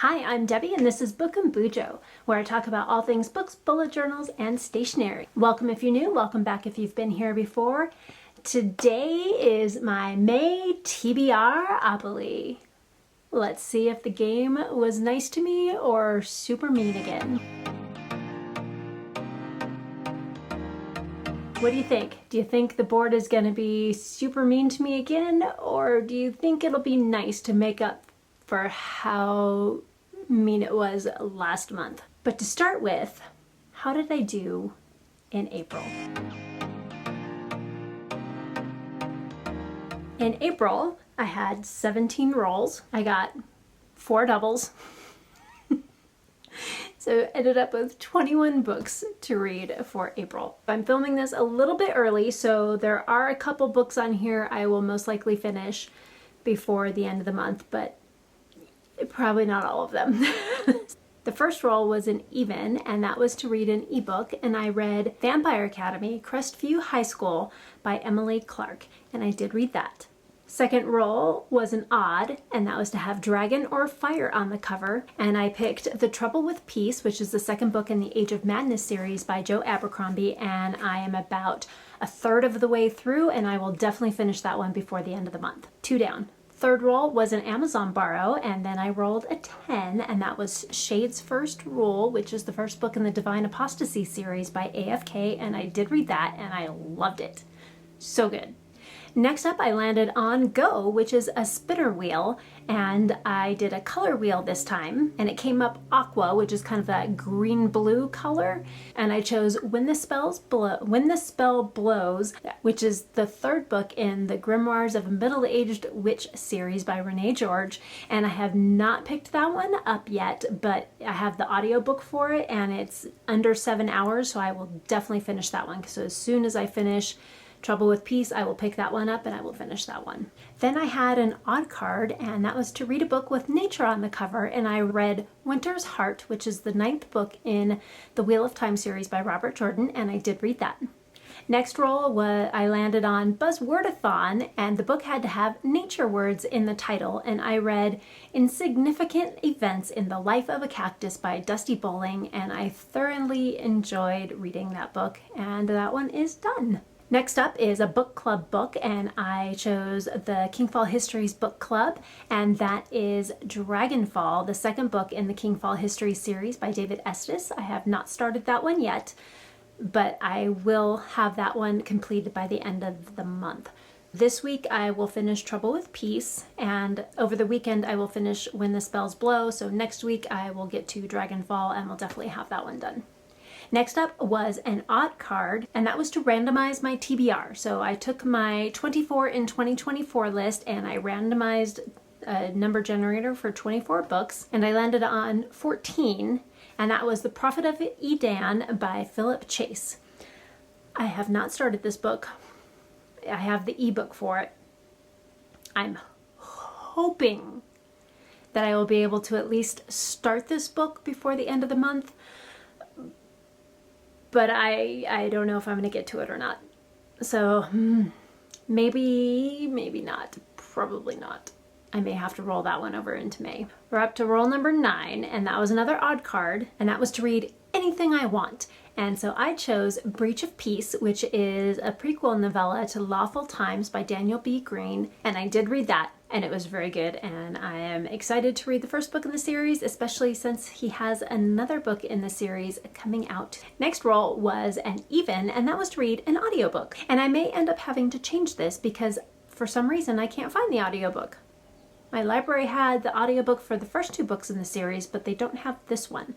Hi, I'm Debbie and this is Book and BuJo, where I talk about all things books, bullet journals, and stationery. Welcome if you're new, welcome back if you've been here before. Today is my May TBRopoly. Let's see if the game was nice to me or super mean again. What do you think? Do you think the board is going to be super mean to me again, or do you think it'll be nice to make up for how mean it was last month? But to start with, how did I do in April? In April, I had 17 rolls. I got 4 doubles. So I ended up with 21 books to read for April. I'm filming this a little bit early, so there are a couple books on here I will most likely finish before the end of the month, but probably not all of them. The first roll was an even, and that was to read an ebook, and I read Vampire Academy, Crestview High School by Emily Clark, and I did read that. Second roll was an odd, and that was to have dragon or fire on the cover, and I picked The Trouble with Peace, which is the second book in the Age of Madness series by Joe Abercrombie, and I am about a third of the way through, and I will definitely finish that one before the end of the month. 2 down. Third roll was an Amazon borrow, and then I rolled a 10, and that was Shade's First Rule, which is the first book in the Divine Apostasy series by AFK, and I did read that, and I loved it. So good. Next up, I landed on Go, which is a spinner wheel, and I did a color wheel this time, and it came up aqua, which is kind of that green-blue color, and I chose When the Spell Blows, which is the third book in the Grimoires of a Middle-Aged Witch series by Renee George, and I have not picked that one up yet, but I have the audiobook for it, and it's under 7 hours, so I will definitely finish that one. So as soon as I finish Trouble with Peace, I will pick that one up and I will finish that one. Then I had an odd card, and that was to read a book with nature on the cover, and I read Winter's Heart, which is the 9th book in the Wheel of Time series by Robert Jordan, and I did read that. Next roll was I landed on Readathon, and the book had to have nature words in the title, and I read Insignificant Events in the Life of a Cactus by Dusty Bowling, and I thoroughly enjoyed reading that book, and that one is done. Next up is a book club book, and I chose the Kingfall Histories book club, and that is Dragonfall, the second book in the Kingfall Histories series by David Estes. I have not started that one yet, but I will have that one completed by the end of the month. This week I will finish Trouble with Peace, and over the weekend I will finish When the Spells Blow, so next week I will get to Dragonfall and will definitely have that one done. Next up was an odd card, and that was to randomize my TBR. So I took my 24 in 2024 list and I randomized a number generator for 24 books, and I landed on 14, and that was The Prophet of Edan by Philip Chase. I have not started this book. I have the ebook for it. I'm hoping that I will be able to at least start this book before the end of the month, but I don't know if I'm going to get to it or not. So maybe not. Probably not. I may have to roll that one over into May. We're up to roll number 9, and that was another odd card, and that was to read Anything I Want. And so I chose Breach of Peace, which is a prequel novella to Lawful Times by Daniel B. Green, and I did read that, and it was very good, and I am excited to read the first book in the series, especially since he has another book in the series coming out. Next roll was an even, and that was to read an audiobook. And I may end up having to change this because for some reason I can't find the audiobook. My library had the audiobook for the first 2 books in the series, but they don't have this one.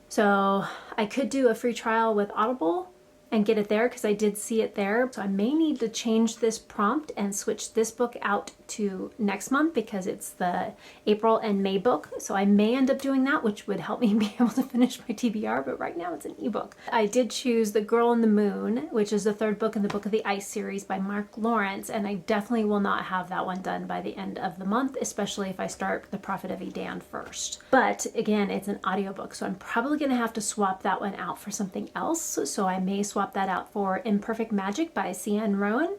So I could do a free trial with Audible and get it there because I did see it there. So I may need to change this prompt and switch this book out to next month because it's the April and May book. So I may end up doing that, which would help me be able to finish my TBR, but right now it's an ebook. I did choose The Girl in the Moon, which is the third book in the Book of the Ice series by Mark Lawrence, and I definitely will not have that one done by the end of the month, especially if I start The Prophet of Edan first. But again, it's an audiobook, so I'm probably going to have to swap that one out for something else. So I may swap that out for Imperfect Magic by C.N. Rowan,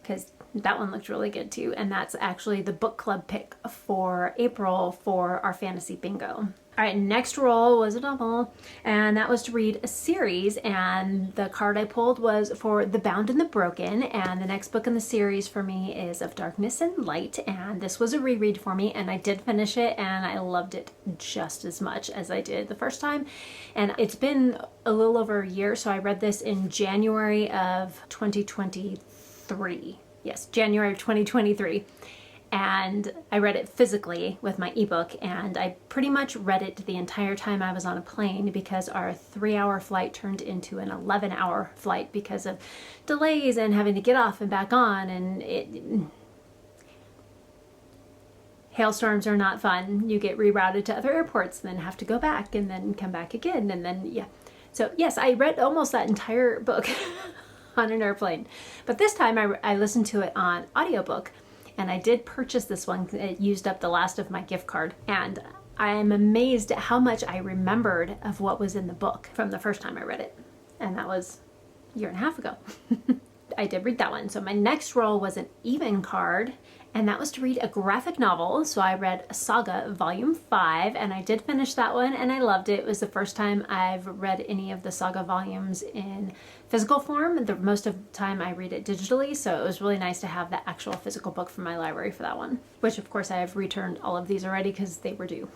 because That one looked really good too, and that's actually the book club pick for April for our fantasy bingo. All right, next roll was a novel, and that was to read a series, and the card I pulled was for The Bound and the Broken, and the next book in the series for me is Of Darkness and Light, and this was a reread for me, and I did finish it, and I loved it just as much as I did the first time. And it's been a little over a year, so I read this in January of 2023. Yes, January of 2023. And I read it physically with my ebook, and I pretty much read it the entire time I was on a plane because our 3-hour flight turned into an 11-hour flight because of delays and having to get off and back on, and hailstorms are not fun. You get rerouted to other airports and then have to go back and then come back again, and then yeah. So yes, I read almost that entire book on an airplane, but this time I listened to it on audiobook. And I did purchase this one. It used up the last of my gift card. And I am amazed at how much I remembered of what was in the book from the first time I read it. And that was a year and a half ago. I did read that one. So my next roll was an even card, and that was to read a graphic novel. So I read Saga Volume 5, and I did finish that one, and I loved it. It was the first time I've read any of the Saga volumes in physical form. Most of the time I read it digitally, so it was really nice to have the actual physical book from my library for that one, which of course I have returned all of these already because they were due.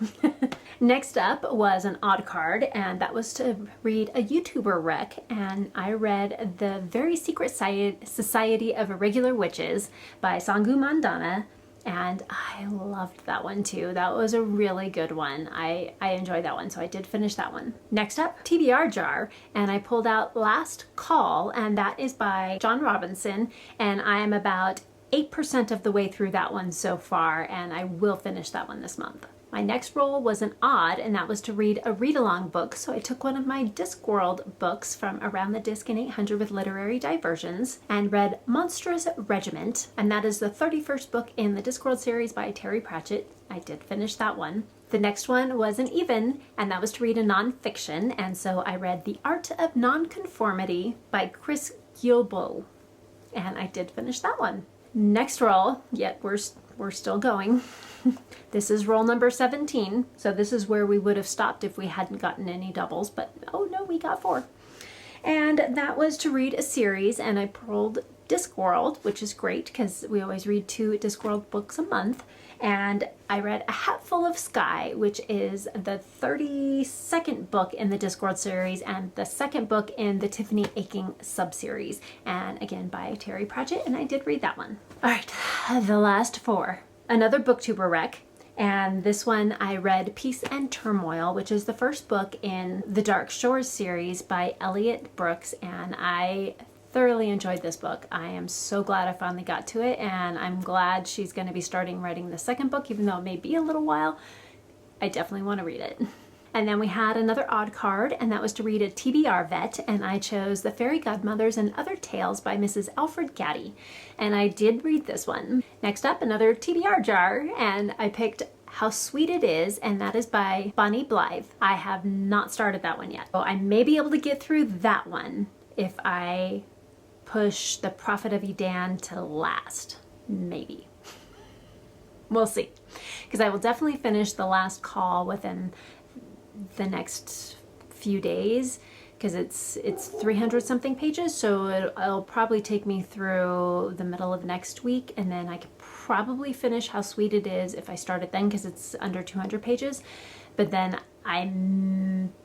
Next up was an odd card, and that was to read a YouTuber rec, and I read The Very Secret Society of Irregular Witches by Sangu Mandana, and I loved that one too. That was a really good one. I enjoyed that one, so I did finish that one. Next up, TBR jar, and I pulled out Last Call, and that is by John Robinson, and I am about 8% of the way through that one so far, and I will finish that one this month. My next roll was an odd, and that was to read a read-along book. So I took one of my Discworld books from Around the Disc in 800 with Literary Diversions and read Monstrous Regiment, and that is the 31st book in the Discworld series by Terry Pratchett. I did finish that one. The next one was an even, and that was to read a nonfiction, and so I read The Art of Nonconformity by Chris Gilbo, and I did finish that one. Next roll, yet we're still going. This is roll number 17, so this is where we would have stopped if we hadn't gotten any doubles, but oh no, we got 4. And that was to read a series, and I pulled Discworld, which is great because we always read 2 Discworld books a month, and I read A Hatful of Sky, which is the 32nd book in the Discworld series and the 2nd book in the Tiffany Aching subseries, and again by Terry Pratchett, and I did read that one. All right, the last 4. Another booktuber rec, and this one I read Peace and Turmoil, which is the first book in the Dark Shores series by Elliot Brooks, and I thoroughly enjoyed this book. I am so glad I finally got to it, and I'm glad she's going to be starting writing the 2nd book, even though it may be a little while. I definitely want to read it. And then we had another odd card, and that was to read a TBR vet, and I chose The Fairy Godmothers and Other Tales by Mrs. Alfred Gaddy, and I did read this one. Next up, another TBR jar, and I picked How Sweet It Is, and that is by Bonnie Blythe. I have not started that one yet, so I may be able to get through that one if I push The Prophet of Edan to last. Maybe. We'll see, because I will definitely finish The Last Call within the next few days because it's 300 something pages, so it'll probably take me through the middle of next week, and then I could probably finish How Sweet It Is if I start it then because it's under 200 pages, but then I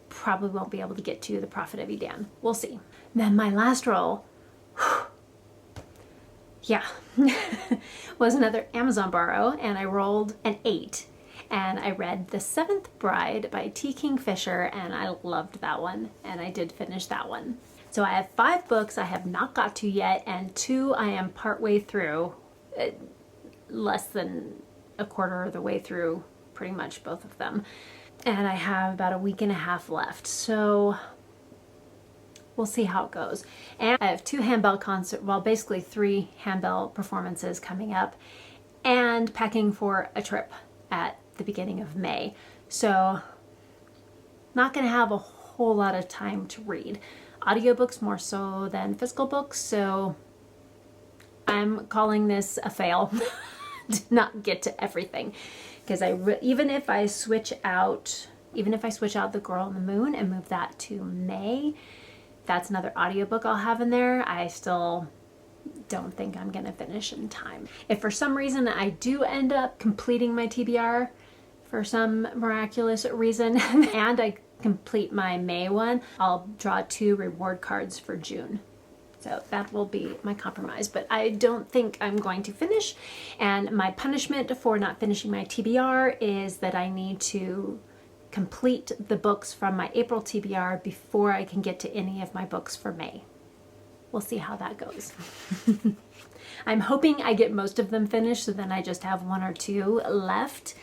probably won't be able to get to The Prophet of Edan. We'll see. Then my last roll, yeah, was another Amazon borrow, and I rolled an 8. And I read The Seventh Bride by T. Kingfisher, and I loved that one, and I did finish that one. So I have 5 books I have not got to yet, and 2 I am partway through, less than a quarter of the way through, pretty much both of them. And I have about a week and a half left, so we'll see how it goes. And I have 2 handbell basically 3 handbell performances coming up, and packing for a trip at the beginning of May. So not going to have a whole lot of time to read. Audiobooks more so than physical books, so I'm calling this a fail. Did not get to everything because even if I switch out The Girl on the Moon and move that to May, that's another audiobook I'll have in there. I still don't think I'm gonna finish in time. If for some reason I do end up completing my TBR for some miraculous reason and I complete my May one, I'll draw 2 reward cards for June. So that will be my compromise, but I don't think I'm going to finish. And my punishment for not finishing my TBR is that I need to complete the books from my April TBR before I can get to any of my books for May. We'll see how that goes. I'm hoping I get most of them finished, so then I just have 1 or 2 left.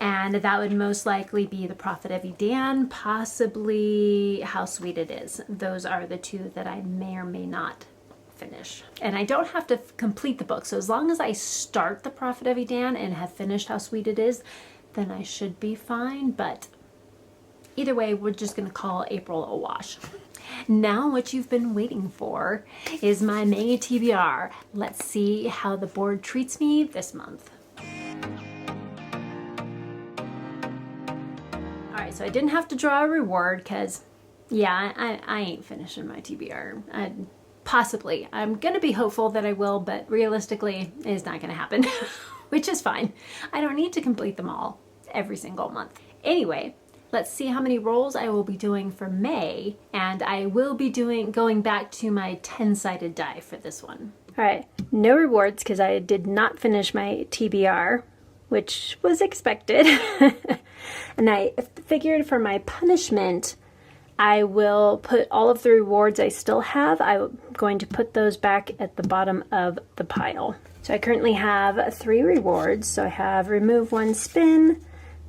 And that would most likely be The Prophet of Edan, possibly How Sweet It Is. Those are the 2 that I may or may not finish. And I don't have to complete the book, so as long as I start The Prophet of Edan and have finished How Sweet It Is, then I should be fine. But either way, we're just going to call April a wash. Now what you've been waiting for is my May TBR. Let's see how the board treats me this month. Alright, so I didn't have to draw a reward because, yeah, I ain't finishing my TBR. Possibly. I'm going to be hopeful that I will, but realistically, it's not going to happen, which is fine. I don't need to complete them all every single month. Anyway, let's see how many rolls I will be doing for May, and I will be going back to my 10-sided die for this one. Alright, no rewards because I did not finish my TBR, which was expected. And I figured for my punishment, I will put all of the rewards I still have. I'm going to put those back at the bottom of the pile. So I currently have 3 rewards. So I have remove 1 spin,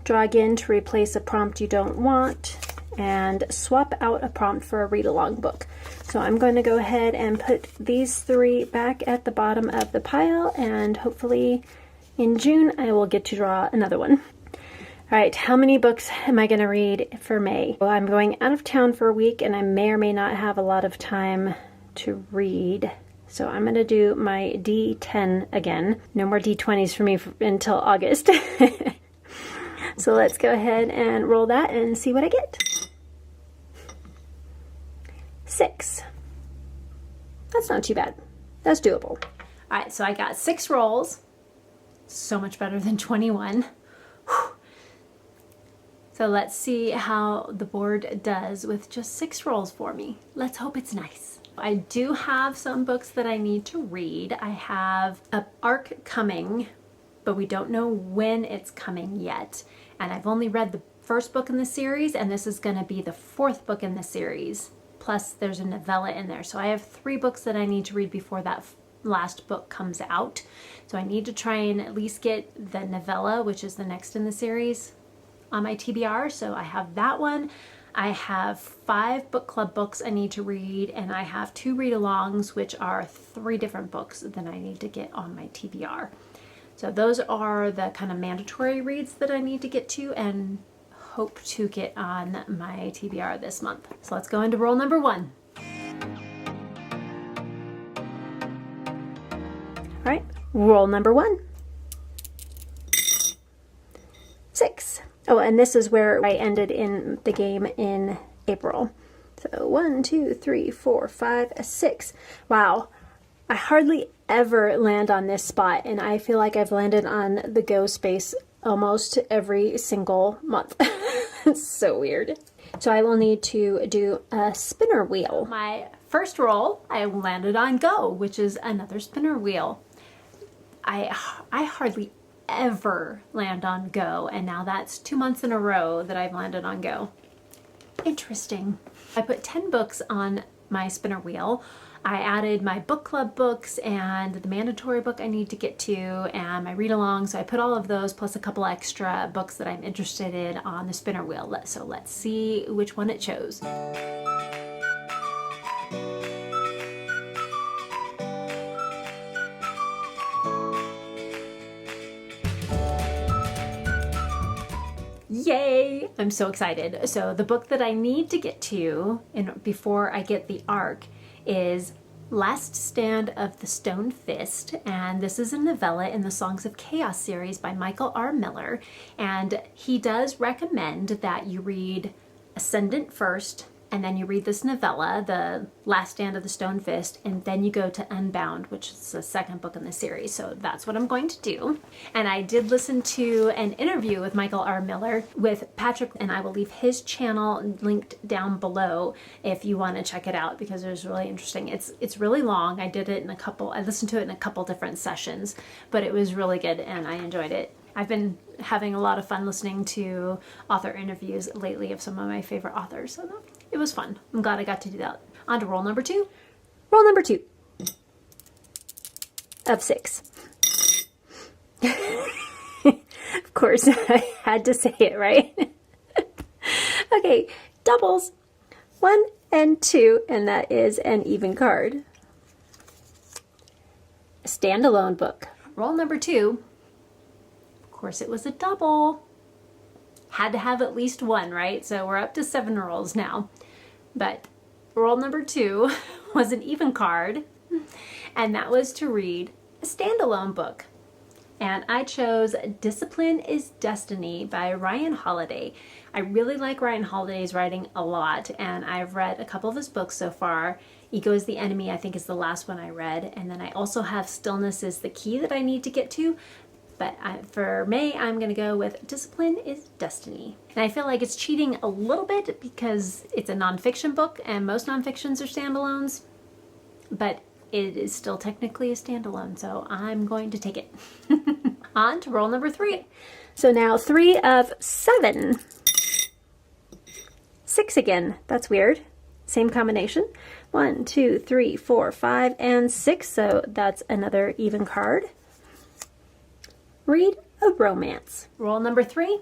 draw again to replace a prompt you don't want, and swap out a prompt for a read-along book. So I'm going to go ahead and put these 3 back at the bottom of the pile, and hopefully in June I will get to draw another one. Alright, how many books am I going to read for May? Well, I'm going out of town for a week and I may or may not have a lot of time to read. So I'm going to do my D10 again. No more D20s for me until August. So let's go ahead and roll that and see what I get. 6. That's not too bad. That's doable. Alright, so I got 6 rolls. So much better than 21. Whew. So let's see how the board does with just 6 rolls for me. Let's hope it's nice. I do have some books that I need to read. I have an arc coming, but we don't know when it's coming yet. And I've only read the first book in the series, and this is going to be the 4th book in the series. Plus there's a novella in there. So I have 3 books that I need to read before that last book comes out. So I need to try and at least get the novella, which is the next in the series, on my TBR. So I have that one. I have 5 book club books I need to read, and I have 2 read-alongs, which are 3 different books that I need to get on my TBR. So those are the kind of mandatory reads that I need to get to and hope to get on my TBR this month. So let's go into roll number 1. All right, roll number 1. 6. Oh, and this is where I ended in the game in April. So 1, 2, 3, 4, 5, 6. Wow. I hardly ever land on this spot, and I feel like I've landed on the go space almost every single month. It's so weird. So I will need to do a spinner wheel. My first roll, I landed on go, which is another spinner wheel. I hardly ever land on go, and now that's 2 months in a row that I've landed on go. Interesting. I put 10 books on my spinner wheel. I added my book club books and the mandatory book I need to get to and my read along. So I put all of those plus a couple extra books that I'm interested in on the spinner wheel. So let's see which one it chose. Yay! I'm so excited. So the book that I need to get to before I get the arc is Last Stand of the Stone Fist, and this is a novella in the Songs of Chaos series by Michael R. Miller, and he does recommend that you read Ascendant first, and then you read this novella, The Last Stand of the Stone Fist, and then you go to Unbound, which is the second book in the series. So that's what I'm going to do. And I did listen to an interview with Michael R. Miller with Patrick, and I will leave his channel linked down below if you want to check it out, because it was really interesting. It's really long. I listened to it in a couple different sessions, but it was really good and I enjoyed it. I've been having a lot of fun listening to author interviews lately of some of my favorite authors, so it was fun. I'm glad I got to do that. On to roll number 2. Roll number 2 of 6. Of course, I had to say it, right? Okay, doubles. 1 and 2, and that is an even card. A standalone book. Roll number 2. Of course, it was a double. Had to have at least one, right? So we're up to 7 rolls now. But roll number 2 was an even card, and that was to read a standalone book. And I chose Discipline is Destiny by Ryan Holiday. I really like Ryan Holiday's writing a lot, and I've read a couple of his books so far. Ego is the Enemy, I think, is the last one I read. And then I also have Stillness is the Key that I need to get to. But for May, I'm going to go with Discipline is Destiny. And I feel like it's cheating a little bit because it's a nonfiction book and most nonfictions are standalones, but it is still technically a standalone, so I'm going to take it. On to roll number 3. So now 3 of 7. 6 again. That's weird. Same combination. 1, 2, 3, 4, 5, and 6. So that's another even card. Read a romance. Roll number 3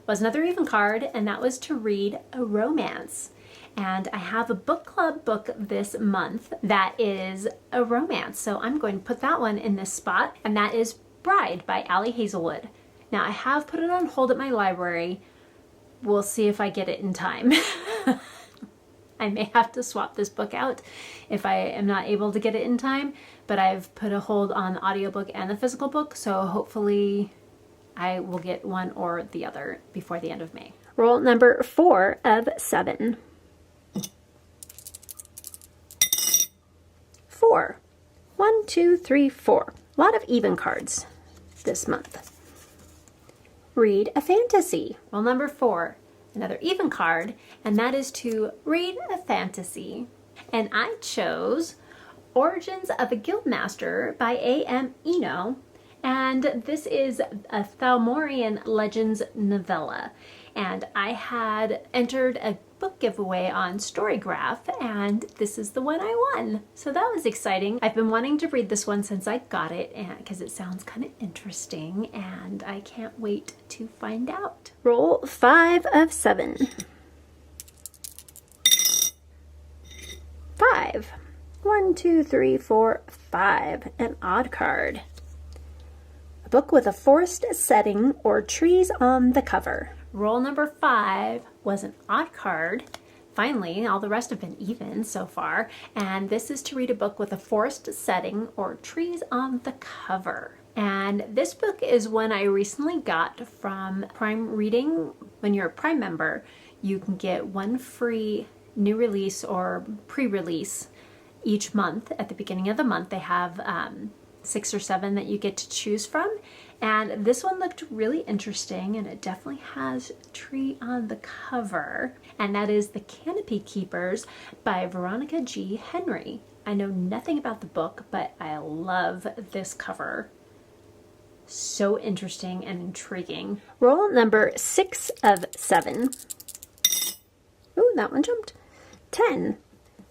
was another even card, and that was to read a romance. And I have a book club book this month that is a romance, so I'm going to put that one in this spot, and that is Bride by Allie Hazelwood. Now I have put it on hold at my library. We'll see if I get it in time. I may have to swap this book out if I am not able to get it in time, but I've put a hold on the audiobook and the physical book, so hopefully I will get one or the other before the end of May. Roll number 4 of 7. 4. 1, 2, 3, 4. A lot of even cards this month. Read a fantasy. Roll number 4. Another even card, and that is to read a fantasy. And I chose Origins of a Guildmaster by A.M. Eno, and this is a Thalmorian Legends novella. And I had entered a book giveaway on Storygraph, and this is the one I won. So that was exciting. I've been wanting to read this one since I got it, and because it sounds kind of interesting, and I can't wait to find out. Roll 5 of 7. 5. 1, 2, 3, 4, 5. An odd card. A book with a forest setting or trees on the cover. Roll number 5 was an odd card. Finally, all the rest have been even so far. And this is to read a book with a forest setting or trees on the cover. And this book is one I recently got from Prime Reading. When you're a Prime member, you can get one free new release or pre-release each month. At the beginning of the month, they have 6 or 7 that you get to choose from. And this one looked really interesting, and it definitely has a tree on the cover. And that is The Canopy Keepers by Veronica G. Henry. I know nothing about the book, but I love this cover. So interesting and intriguing. Roll number 6 of 7. Ooh, that one jumped. 10.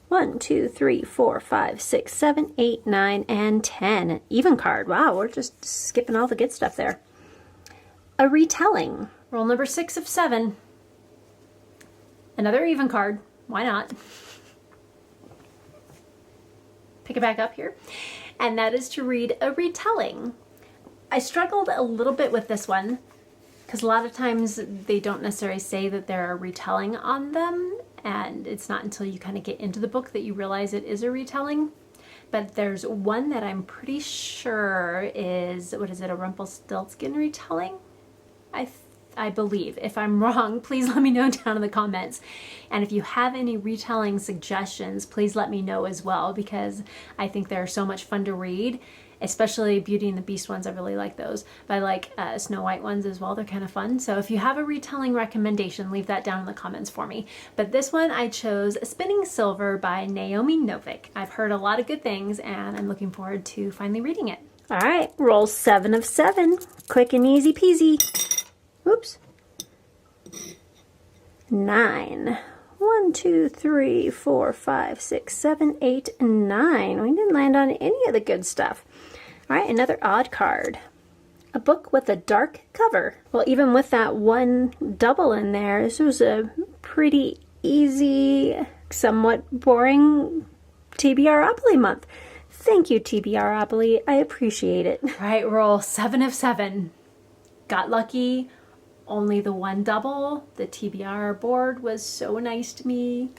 1, 2, 3, 4, 5, 6, 7, 8, 9, and 10. An even card. Wow, we're just skipping all the good stuff there. A retelling. Roll number 6 of 7. Another even card. Why not? Pick it back up here. And that is to read a retelling. I struggled a little bit with this one because a lot of times they don't necessarily say that they're a retelling on them. And it's not until you kind of get into the book that you realize it is a retelling. but there's one that I'm pretty sure is, what is it, a Rumpelstiltskin retelling? I believe. If I'm wrong, please let me know down in the comments. And if you have any retelling suggestions, please let me know as well, because I think they're so much fun to read, especially Beauty and the Beast ones. I really like those. But I like Snow White ones as well. They're kind of fun. So if you have a retelling recommendation, leave that down in the comments for me. But this one I chose Spinning Silver by Naomi Novik. I've heard a lot of good things and I'm looking forward to finally reading it. All right, roll 7 of 7. Quick and easy peasy. Oops. 9. 1, 2, 3, 4, 5, 6, 7, 8, 9. We didn't land on any of the good stuff. All right, another odd card. A book with a dark cover. Well, even with that one double in there, this was a pretty easy, somewhat boring TBRopoly month. Thank you, TBRopoly. I appreciate it. All right, roll 7 of 7. Got lucky. Only the one double. The TBR board was so nice to me.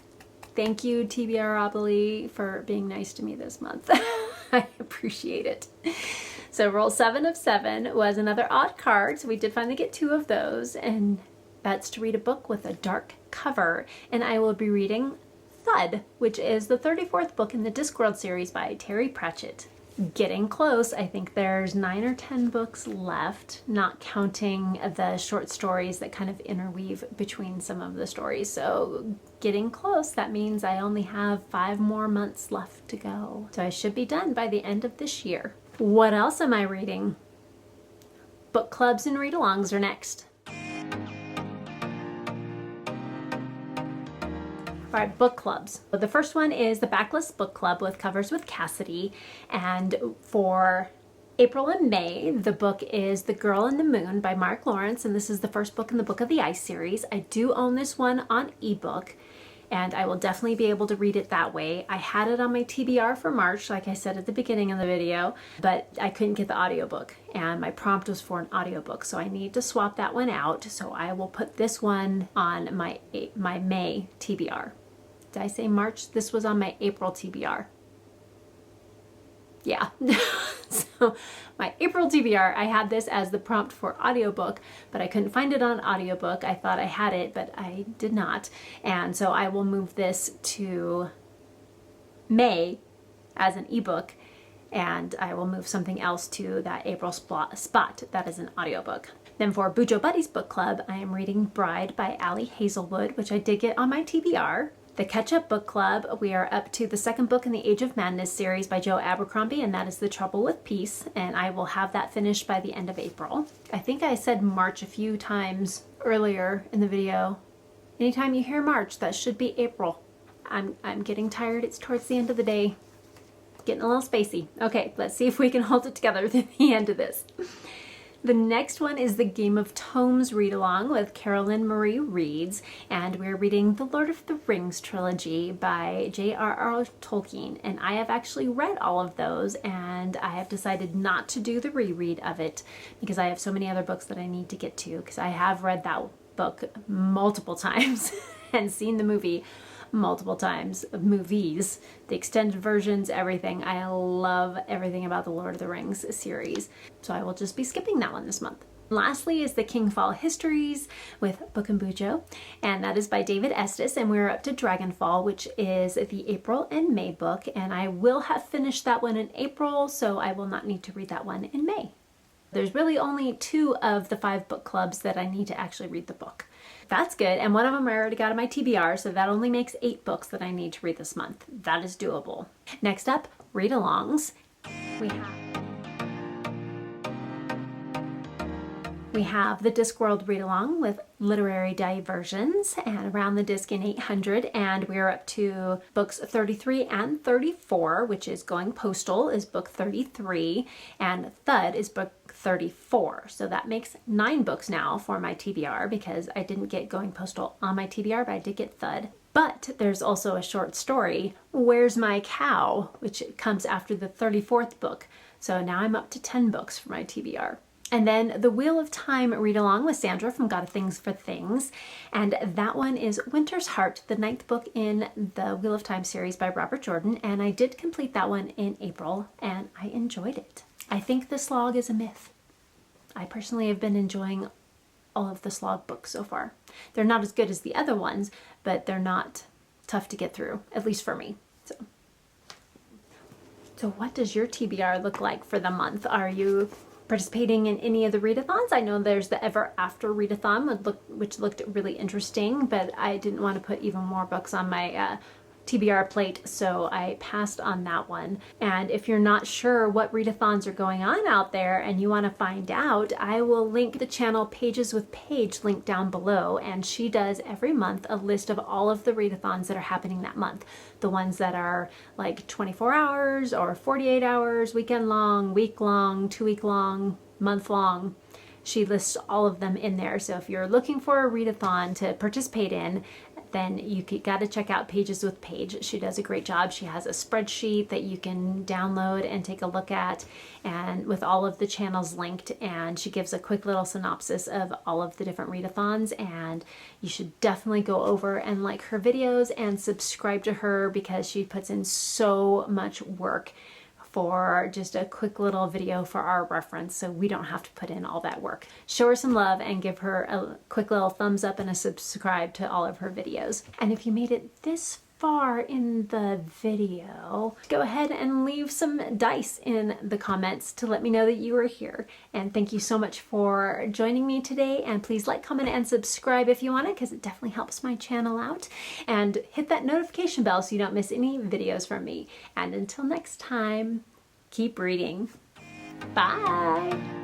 Thank you, TBRopoly, for being nice to me this month. I appreciate it. So roll 7 of 7 was another odd card. So we did finally get 2 of those, and that's to read a book with a dark cover. And I will be reading Thud, which is the 34th book in the Discworld series by Terry Pratchett. Getting close. I think there's 9 or 10 books left, not counting the short stories that kind of interweave between some of the stories. So getting close. That means I only have 5 more months left to go. So I should be done by the end of this year. What else am I reading? Book clubs and read-alongs are next. All right, book clubs. So the first one is the Backlist book club with Covers with Cassidy. And for April and May, the book is The Girl in the Moon by Mark Lawrence. And this is the first book in the Book of the Ice series. I do own this one on ebook, and I will definitely be able to read it that way. I had it on my TBR for March, like I said at the beginning of the video, but I couldn't get the audiobook, and my prompt was for an audiobook, so I need to swap that one out. So I will put this one on my May TBR. Did I say March? This was on my April TBR. Yeah. So my April TBR, I had this as the prompt for audiobook, but I couldn't find it on audiobook. I thought I had it, but I did not. And so I will move this to May as an ebook, and I will move something else to that April spot that is an audiobook. Then for BuJo Buddies Book Club, I am reading Bride by Ali Hazelwood, which I did get on my TBR. The Catch-Up Book Club, we are up to the second book in the Age of Madness series by Joe Abercrombie, and that is The Trouble with Peace, and I will have that finished by the end of April. I think I said March a few times earlier in the video. Anytime you hear March, that should be April. I'm getting tired. It's towards the end of the day. Getting a little spacey. Okay, let's see if we can hold it together to the end of this. The next one is the Game of Tomes read-along with Carolyn Marie Reads, and we're reading the Lord of the Rings trilogy by J.R.R. Tolkien, and I have actually read all of those, and I have decided not to do the reread of it because I have so many other books that I need to get to, because I have read that book multiple times and seen the movie multiple times, movies, the extended versions, everything. I love everything about the Lord of the Rings series. So I will just be skipping that one this month. Lastly is the Kingfall Histories with Book and BuJo, and that is by David Estes, and we're up to Dragonfall, which is the April and May book, and I will have finished that one in April, so I will not need to read that one in May. There's really only 2 of the 5 book clubs that I need to actually read the book. That's good, and one of them I already got on my TBR, so that only makes 8 books that I need to read this month. That is doable. Next up, read-alongs. We have the Discworld read-along with Literary Diversions and Around the Disc in 800, and we are up to books 33 and 34, which is Going Postal is book 33, and Thud is book 34. So that makes 9 books now for my TBR, because I didn't get Going Postal on my TBR, but I did get Thud. But there's also a short story, Where's My Cow, which comes after the 34th book. So now I'm up to 10 books for my TBR. And then the Wheel of Time read along with Sandra from Got a Things for Things. And that one is Winter's Heart, the 9th book in the Wheel of Time series by Robert Jordan. And I did complete that one in April and I enjoyed it. I think the slog is a myth. I personally have been enjoying all of the slog books so far. They're not as good as the other ones, but they're not tough to get through, at least for me. So what does your TBR look like for the month? Are you participating in any of the readathons? I know there's the Ever After readathon, which looked really interesting, but I didn't want to put even more books on my TBR plate, so I passed on that one. And if you're not sure what readathons are going on out there and you want to find out, I will link the channel Pages with Paige link down below, and she does every month a list of all of the readathons that are happening that month. The ones that are like 24 hours or 48 hours, weekend long, week long, 2-week long, month long. She lists all of them in there. So if you're looking for a readathon to participate in, then you got to check out Pages with Paige. She does a great job. She has a spreadsheet that you can download and take a look at, and with all of the channels linked, and she gives a quick little synopsis of all of the different readathons, and you should definitely go over and like her videos and subscribe to her because she puts in so much work for just a quick little video for our reference, so we don't have to put in all that work. Show her some love and give her a quick little thumbs up and a subscribe to all of her videos. And if you made it this far in the video, go ahead and leave some dice in the comments to let me know that you were here. And thank you so much for joining me today, and please like, comment, and subscribe if you want it, because it definitely helps my channel out. And hit that notification bell so you don't miss any videos from me. And until next time, keep reading. Bye!